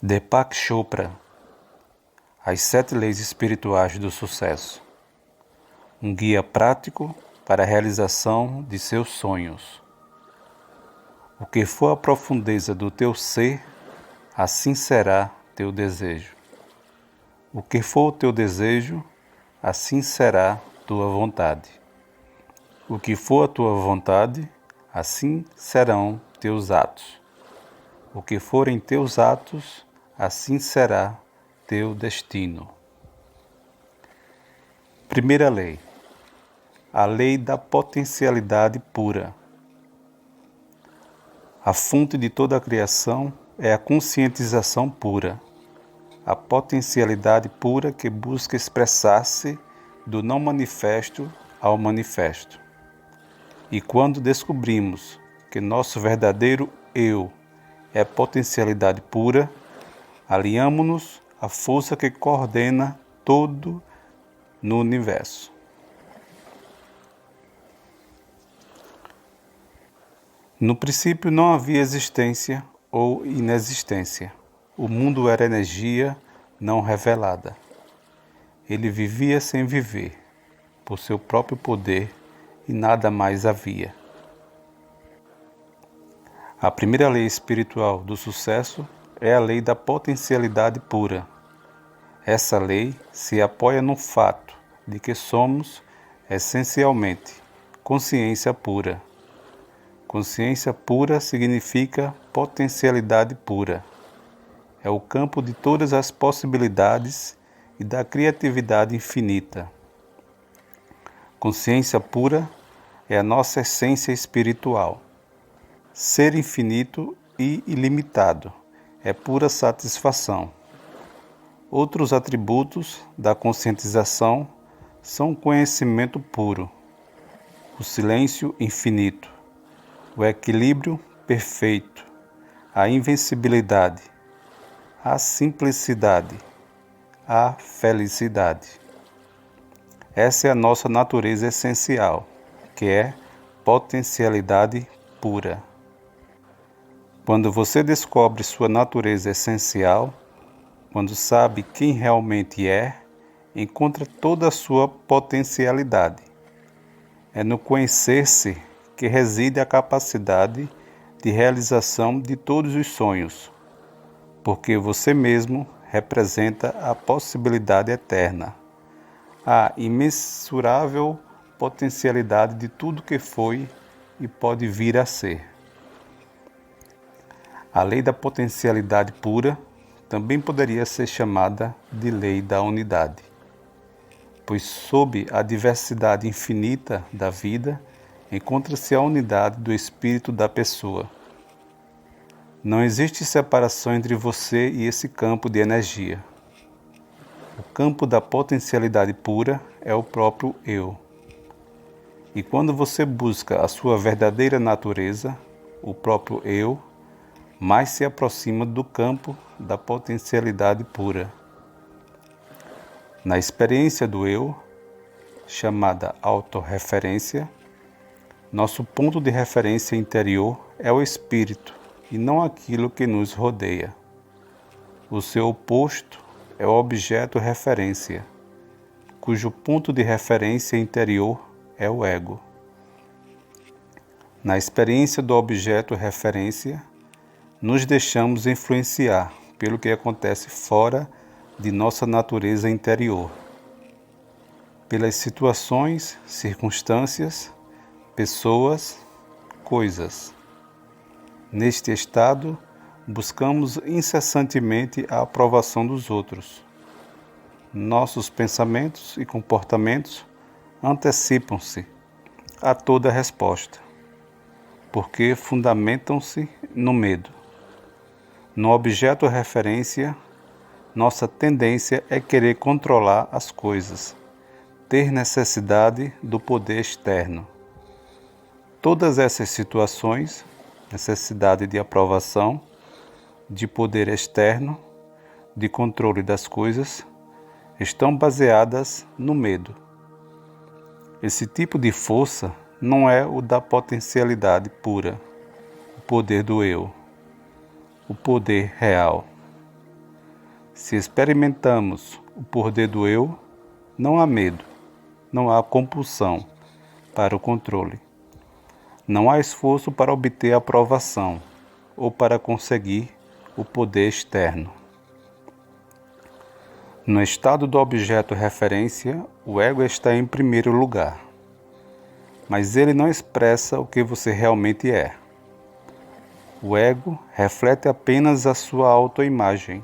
Deepak Chopra, As 7 Leis Espirituais do Sucesso, um guia prático para a realização de seus sonhos. O que for a profundeza do teu ser, assim será teu desejo. O que for o teu desejo, assim será tua vontade. O que for a tua vontade, assim serão teus atos. O que forem teus atos, assim será teu destino. Primeira lei. A lei da potencialidade pura. A fonte de toda a criação é a conscientização pura, a potencialidade pura que busca expressar-se do não manifesto ao manifesto. E quando descobrimos que nosso verdadeiro eu é potencialidade pura, aliamo-nos à força que coordena todo no universo. No princípio não havia existência ou inexistência. O mundo era energia não revelada. Ele vivia sem viver, por seu próprio poder, e nada mais havia. A primeira lei espiritual do sucesso é a lei da potencialidade pura. Essa lei se apoia no fato de que somos, essencialmente, consciência pura. Consciência pura significa potencialidade pura. É o campo de todas as possibilidades e da criatividade infinita. Consciência pura é a nossa essência espiritual. Ser infinito e ilimitado é pura satisfação. Outros atributos da conscientização são o conhecimento puro, o silêncio infinito, o equilíbrio perfeito, a invencibilidade, a simplicidade, a felicidade. Essa é a nossa natureza essencial, que é potencialidade pura. Quando você descobre sua natureza essencial, quando sabe quem realmente é, encontra toda a sua potencialidade. É no conhecer-se que reside a capacidade de realização de todos os sonhos, porque você mesmo representa a possibilidade eterna, a imensurável potencialidade de tudo que foi e pode vir a ser. A lei da potencialidade pura também poderia ser chamada de lei da unidade, pois sob a diversidade infinita da vida encontra-se a unidade do espírito da pessoa. Não existe separação entre você e esse campo de energia. O campo da potencialidade pura é o próprio eu. E quando você busca a sua verdadeira natureza, o próprio eu, mais se aproxima do campo da potencialidade pura. Na experiência do eu, chamada autorreferência, nosso ponto de referência interior é o espírito e não aquilo que nos rodeia. O seu oposto é o objeto referência, cujo ponto de referência interior é o ego. Na experiência do objeto referência, nos deixamos influenciar pelo que acontece fora de nossa natureza interior, pelas situações, circunstâncias, pessoas, coisas. Neste estado, buscamos incessantemente a aprovação dos outros. Nossos pensamentos e comportamentos antecipam-se a toda resposta, porque fundamentam-se no medo. No objeto referência, nossa tendência é querer controlar as coisas, ter necessidade do poder externo. Todas essas situações, necessidade de aprovação, de poder externo, de controle das coisas, estão baseadas no medo. Esse tipo de força não é o da potencialidade pura, o poder do eu, o poder real. Se experimentamos o poder do eu, não há medo, não há compulsão para o controle. Não há esforço para obter aprovação ou para conseguir o poder externo. No estado do objeto referência, o ego está em primeiro lugar, mas ele não expressa o que você realmente é. O ego reflete apenas a sua autoimagem,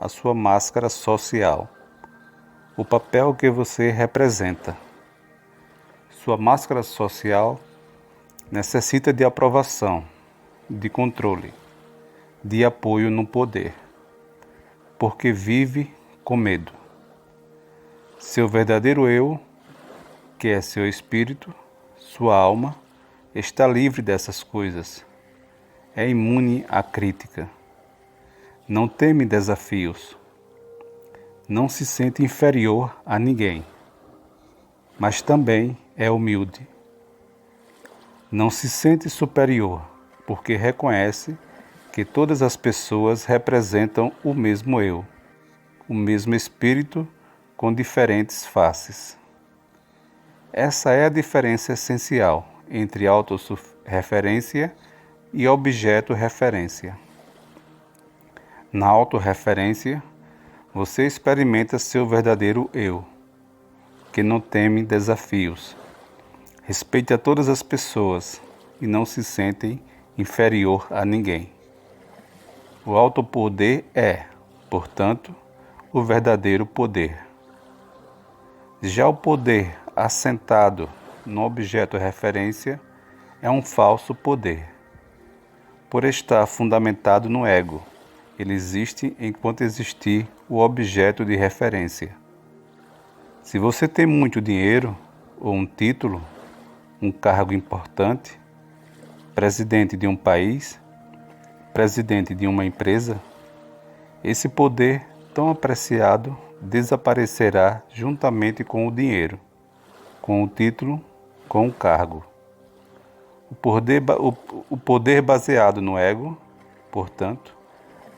a sua máscara social, o papel que você representa. Sua máscara social necessita de aprovação, de controle, de apoio no poder, porque vive com medo. Seu verdadeiro eu, que é seu espírito, sua alma, está livre dessas coisas. É imune à crítica. Não teme desafios. Não se sente inferior a ninguém, mas também é humilde. Não se sente superior, porque reconhece que todas as pessoas representam o mesmo eu, o mesmo espírito com diferentes faces. Essa é a diferença essencial entre autorreferência e objeto-referência. Na autorreferência, você experimenta seu verdadeiro eu, que não teme desafios, respeita todas as pessoas e não se sente inferior a ninguém. O autopoder é, portanto, o verdadeiro poder. Já o poder assentado no objeto referência é um falso poder. Por estar fundamentado no ego, ele existe enquanto existir o objeto de referência. Se você tem muito dinheiro ou um título, um cargo importante, presidente de um país, presidente de uma empresa, esse poder tão apreciado desaparecerá juntamente com o dinheiro, com o título, com o cargo. O poder baseado no ego, portanto,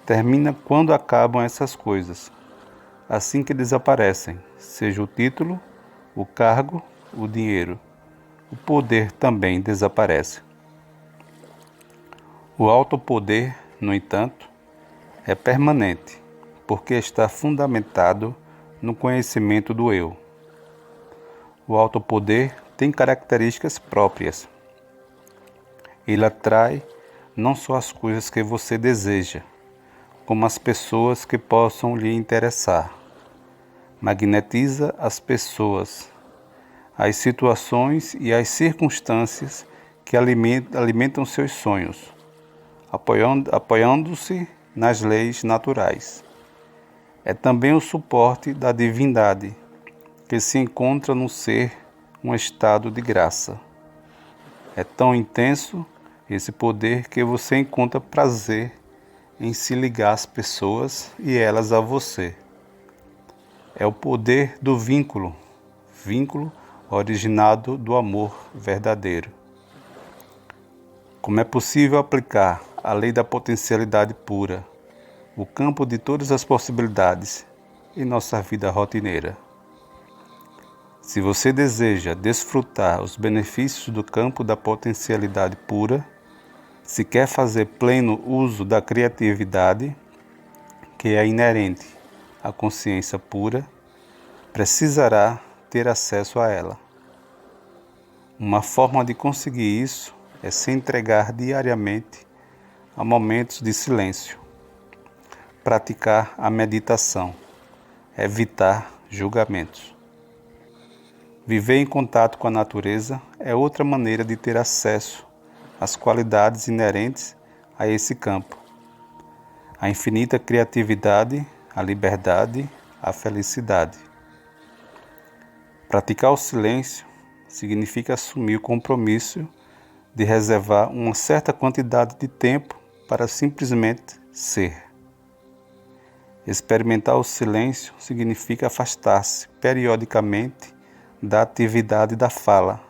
termina quando acabam essas coisas, assim que desaparecem, seja o título, o cargo, o dinheiro. O poder também desaparece. O autopoder, no entanto, é permanente, porque está fundamentado no conhecimento do eu. O autopoder tem características próprias. Ele atrai não só as coisas que você deseja, como as pessoas que possam lhe interessar. Magnetiza as pessoas, as situações e as circunstâncias que alimentam seus sonhos, apoiando-se nas leis naturais. É também o suporte da divindade, que se encontra no ser um estado de graça. É tão intenso esse poder que você encontra prazer em se ligar às pessoas e elas a você. É o poder do vínculo originado do amor verdadeiro. Como é possível aplicar a lei da potencialidade pura, o campo de todas as possibilidades, em nossa vida rotineira? Se você deseja desfrutar os benefícios do campo da potencialidade pura, se quer fazer pleno uso da criatividade, que é inerente à consciência pura, precisará ter acesso a ela. Uma forma de conseguir isso é se entregar diariamente a momentos de silêncio, praticar a meditação, evitar julgamentos. Viver em contato com a natureza é outra maneira de ter acesso às qualidades inerentes a esse campo. A infinita criatividade, a liberdade, a felicidade. Praticar o silêncio significa assumir o compromisso de reservar uma certa quantidade de tempo para simplesmente ser. Experimentar o silêncio significa afastar-se periodicamente da atividade da fala.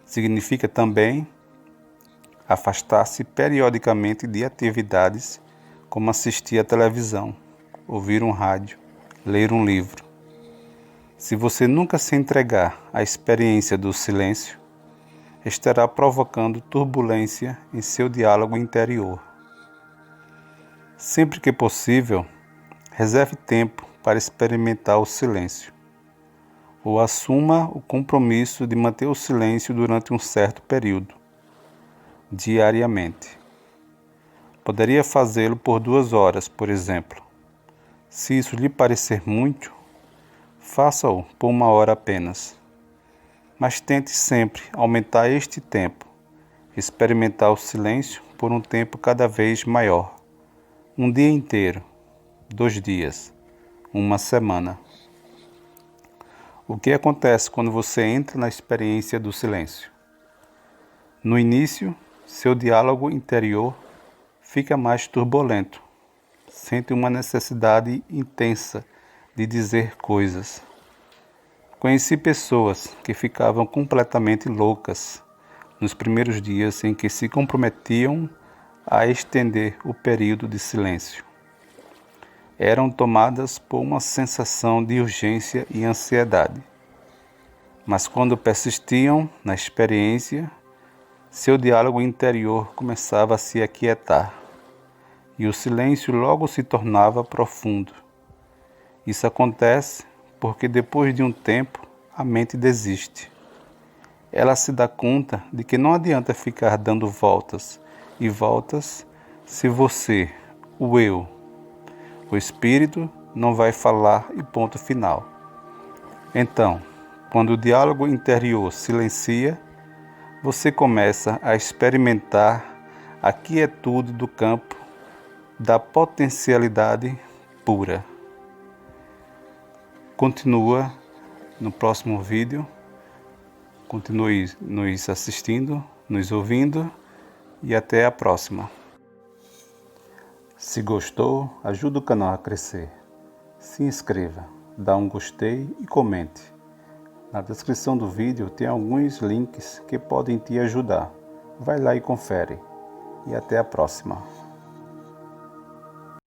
Significa também afastar-se periodicamente de atividades como assistir à televisão, ouvir um rádio, ler um livro. Se você nunca se entregar à experiência do silêncio, estará provocando turbulência em seu diálogo interior. Sempre que possível, reserve tempo para experimentar o silêncio, ou assuma o compromisso de manter o silêncio durante um certo período, diariamente. Poderia fazê-lo por 2 horas, por exemplo. Se isso lhe parecer muito, faça-o por 1 hora apenas. Mas tente sempre aumentar este tempo, experimentar o silêncio por um tempo cada vez maior. 1 dia inteiro, 2 dias, 1 semana. O que acontece quando você entra na experiência do silêncio? No início, seu diálogo interior fica mais turbulento. Sente uma necessidade intensa de dizer coisas. Conheci pessoas que ficavam completamente loucas nos primeiros dias em que se comprometiam a estender o período de silêncio. Eram tomadas por uma sensação de urgência e ansiedade. Mas quando persistiam na experiência, seu diálogo interior começava a se aquietar, e o silêncio logo se tornava profundo. Isso acontece porque depois de um tempo a mente desiste. Ela se dá conta de que não adianta ficar dando voltas e voltas se você, o eu, o espírito, não vai falar e ponto final. Então, quando o diálogo interior silencia, você começa a experimentar a quietude do campo da potencialidade pura. Continua no próximo vídeo. Continue nos assistindo, nos ouvindo e até a próxima. Se gostou, ajuda o canal a crescer. Se inscreva, dá um gostei e comente. Na descrição do vídeo tem alguns links que podem te ajudar. Vai lá e confere. E até a próxima.